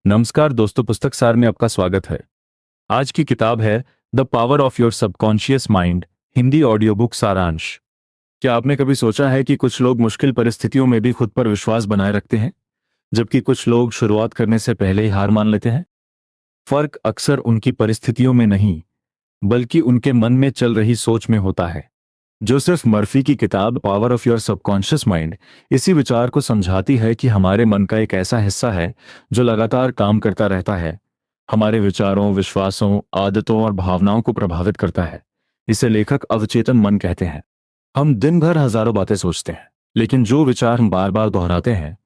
नमस्कार दोस्तों, पुस्तक सार में आपका स्वागत है। आज की किताब है the power of your subconscious mind, Hindi audio book सारांश। क्या आपने कभी सोचा है कि कुछ लोग मुश्किल परिस्थितियों में भी खुद पर विश्वास बनाए रखते हैं, जबकि कुछ लोग शुरुआत करने से पहले ही हार मान लेते हैं? फर्क अक्सर उनकी परिस्थितियों में नहीं, बल्कि उनके मन में चल रही सोच में होता है। जोसेफ मर्फी की किताब power of your subconscious mind इसी विचार को समझाती है कि हमारे मन का एक ऐसा हिस्सा है जो लगातार काम करता रहता है, हमारे विचारों, विश्वासों, आदतों और भावनाओं को प्रभावित करता है। इसे लेखक अवचेतन मन कहते हैं। हम दिन भर हजारों बातें सोचते हैं, लेकिन जो विचार हम बार बार दोहराते हैं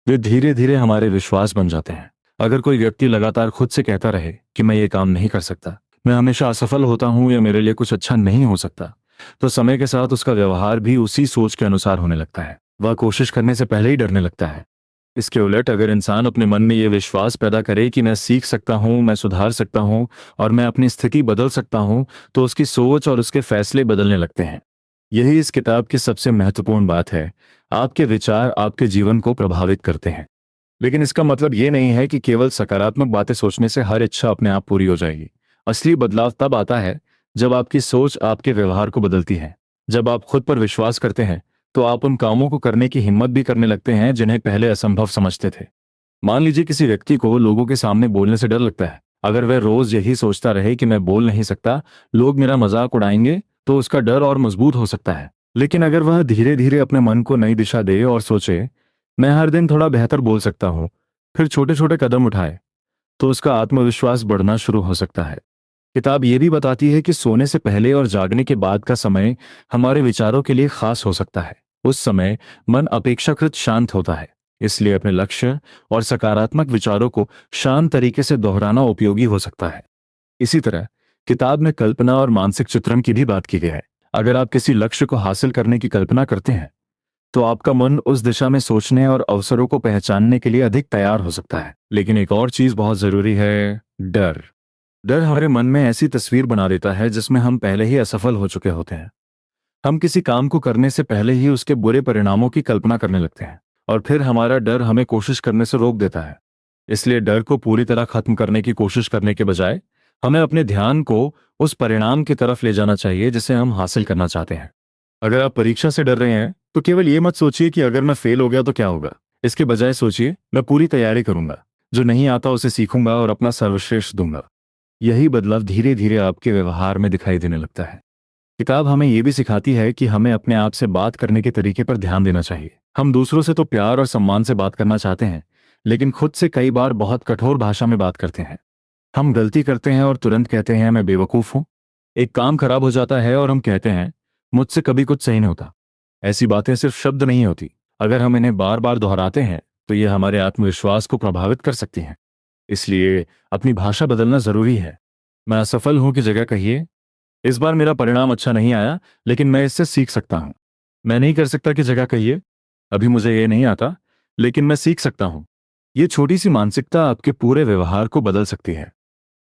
वे धीरे धीरे हमारे विश्वास बन जाते हैं। अगर कोई व्यक्ति लगातार खुद से कहता रहे कि मैं ये काम नहीं कर सकता, मैं हमेशा असफल होता हूं या मेरे लिए कुछ अच्छा नहीं हो सकता, तो समय के साथ उसका व्यवहार भी उसी सोच के अनुसार होने लगता है। वह कोशिश करने से पहले ही डरने लगता है। इसके उलट अगर इंसान अपने मन में यह विश्वास पैदा करे कि मैं सीख सकता हूं, मैं सुधार सकता हूं और मैं अपनी स्थिति बदल सकता हूं, तो उसकी सोच और उसके फैसले बदलने लगते हैं। यही इस किताब की सबसे महत्वपूर्ण बात है। आपके विचार आपके जीवन को प्रभावित करते हैं, लेकिन इसका मतलब यह नहीं है कि केवल सकारात्मक बातें सोचने से हर इच्छा अपने आप पूरी हो जाएगी। असली बदलाव तब आता है जब आपकी सोच आपके व्यवहार को बदलती है। जब आप खुद पर विश्वास करते हैं तो आप उन कामों को करने की हिम्मत भी करने लगते हैं जिन्हें पहले असंभव समझते थे। मान लीजिए किसी व्यक्ति को लोगों के सामने बोलने से डर लगता है। अगर वह रोज यही सोचता रहे कि मैं बोल नहीं सकता, लोग मेरा मजाक उड़ाएंगे, तो उसका डर और मजबूत हो सकता है। लेकिन अगर वह धीरे धीरे अपने मन को नई दिशा दे और सोचे मैं हर दिन थोड़ा बेहतर बोल सकता हूँ, फिर छोटे छोटे कदम उठाए, तो उसका आत्मविश्वास बढ़ना शुरू हो सकता है। किताब ये भी बताती है कि सोने से पहले और जागने के बाद का समय हमारे विचारों के लिए खास हो सकता है। उस समय मन अपेक्षाकृत शांत होता है, इसलिए अपने लक्ष्य और सकारात्मक विचारों को शांत तरीके से दोहराना उपयोगी हो सकता है। इसी तरह किताब में कल्पना और मानसिक चित्रण की भी बात की गई है। अगर आप किसी लक्ष्य को हासिल करने की कल्पना करते हैं तो आपका मन उस दिशा में सोचने और अवसरों को पहचानने के लिए अधिक तैयार हो सकता है। लेकिन एक और चीज बहुत जरूरी है, डर। डर हमारे मन में ऐसी तस्वीर बना देता है जिसमें हम पहले ही असफल हो चुके होते हैं। हम किसी काम को करने से पहले ही उसके बुरे परिणामों की कल्पना करने लगते हैं, और फिर हमारा डर हमें कोशिश करने से रोक देता है। इसलिए डर को पूरी तरह खत्म करने की कोशिश करने के बजाय हमें अपने ध्यान को उस परिणाम की तरफ ले जाना चाहिए जिसे हम हासिल करना चाहते हैं। अगर आप परीक्षा से डर रहे हैं तो केवल ये मत सोचिए कि अगर मैं फेल हो गया तो क्या होगा। इसके बजाय सोचिए मैं पूरी तैयारी करूंगा, जो नहीं आता उसे सीखूंगा और अपना सर्वश्रेष्ठ दूंगा। यही बदलाव धीरे धीरे आपके व्यवहार में दिखाई देने लगता है। किताब हमें यह भी सिखाती है कि हमें अपने आप से बात करने के तरीके पर ध्यान देना चाहिए। हम दूसरों से तो प्यार और सम्मान से बात करना चाहते हैं, लेकिन खुद से कई बार बहुत कठोर भाषा में बात करते हैं। हम गलती करते हैं और तुरंत कहते हैं मैं बेवकूफ हूं। एक काम खराब हो जाता है और हम कहते हैं मुझसे कभी कुछ सही नहीं होता। ऐसी बातें सिर्फ शब्द नहीं होती। अगर हम इन्हें बार बार दोहराते हैं तो ये हमारे आत्मविश्वास को प्रभावित कर सकती हैं। इसलिए अपनी भाषा बदलना जरूरी है। मैं असफल हूं की जगह कहिए इस बार मेरा परिणाम अच्छा नहीं आया, लेकिन मैं इससे सीख सकता हूं। मैं नहीं कर सकता की जगह कहिए अभी मुझे ये नहीं आता, लेकिन मैं सीख सकता हूं। ये छोटी सी मानसिकता आपके पूरे व्यवहार को बदल सकती है।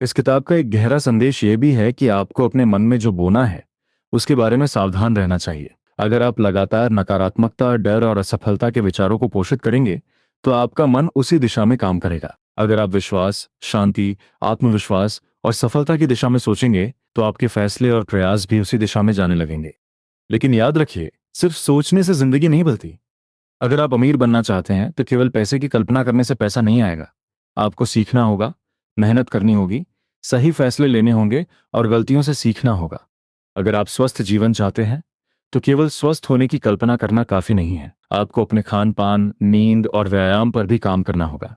इस किताब का एक गहरा संदेश ये भी है कि आपको अपने मन में जो बोना है उसके बारे में सावधान रहना चाहिए। अगर आप लगातार नकारात्मकता, डर और असफलता के विचारों को पोषित करेंगे तो आपका मन उसी दिशा में काम करेगा। अगर आप विश्वास, शांति, आत्मविश्वास और सफलता की दिशा में सोचेंगे तो आपके फैसले और प्रयास भी उसी दिशा में जाने लगेंगे। लेकिन याद रखिए, सिर्फ सोचने से जिंदगी नहीं बदलती। अगर आप अमीर बनना चाहते हैं तो केवल पैसे की कल्पना करने से पैसा नहीं आएगा। आपको सीखना होगा, मेहनत करनी होगी, सही फैसले लेने होंगे और गलतियों से सीखना होगा। अगर आप स्वस्थ जीवन चाहते हैं तो केवल स्वस्थ होने की कल्पना करना काफी नहीं है। आपको अपने खान पान, नींद और व्यायाम पर भी काम करना होगा।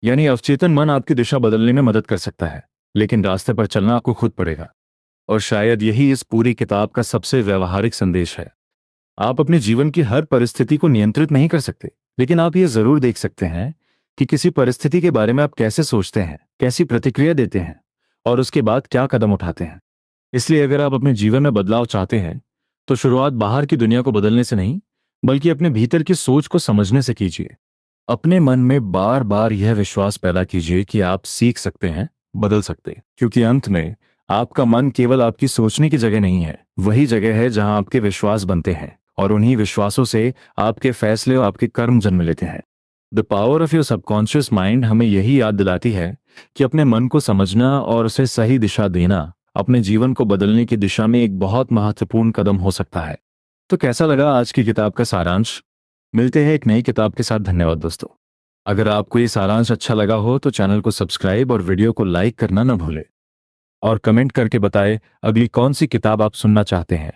यानी अवचेतन मन आपकी दिशा बदलने में मदद कर सकता है, लेकिन रास्ते पर चलना आपको खुद पड़ेगा। और शायद यही इस पूरी किताब का सबसे व्यवहारिक संदेश है। आप अपने जीवन की हर परिस्थिति को नियंत्रित नहीं कर सकते, लेकिन आप ये जरूर देख सकते हैं कि किसी परिस्थिति के बारे में आप कैसे सोचते हैं, कैसी प्रतिक्रिया देते हैं और उसके बाद क्या कदम उठाते हैं। इसलिए अगर आप अपने जीवन में बदलाव चाहते हैं तो शुरुआत बाहर की दुनिया को बदलने से नहीं, बल्कि अपने भीतर की सोच को समझने से कीजिए। अपने मन में बार बार यह विश्वास पैदा कीजिए कि आप सीख सकते हैं, बदल सकते हैं, क्योंकि अंत में आपका मन केवल आपकी सोचने की जगह नहीं है, वही जगह है जहां आपके विश्वास बनते हैं और उन्हीं विश्वासों से आपके फैसले और आपके कर्म जन्म लेते हैं। The power of your subconscious mind हमें यही याद दिलाती है कि अपने मन को समझना और उसे सही दिशा देना अपने जीवन को बदलने की दिशा में एक बहुत महत्वपूर्ण कदम हो सकता है। तो कैसा लगा आज की किताब का सारांश? मिलते हैं एक नई किताब के साथ। धन्यवाद दोस्तों। अगर आपको ये सारांश अच्छा लगा हो तो चैनल को सब्सक्राइब और वीडियो को लाइक करना न भूलें और कमेंट करके बताएं अगली कौन सी किताब आप सुनना चाहते हैं।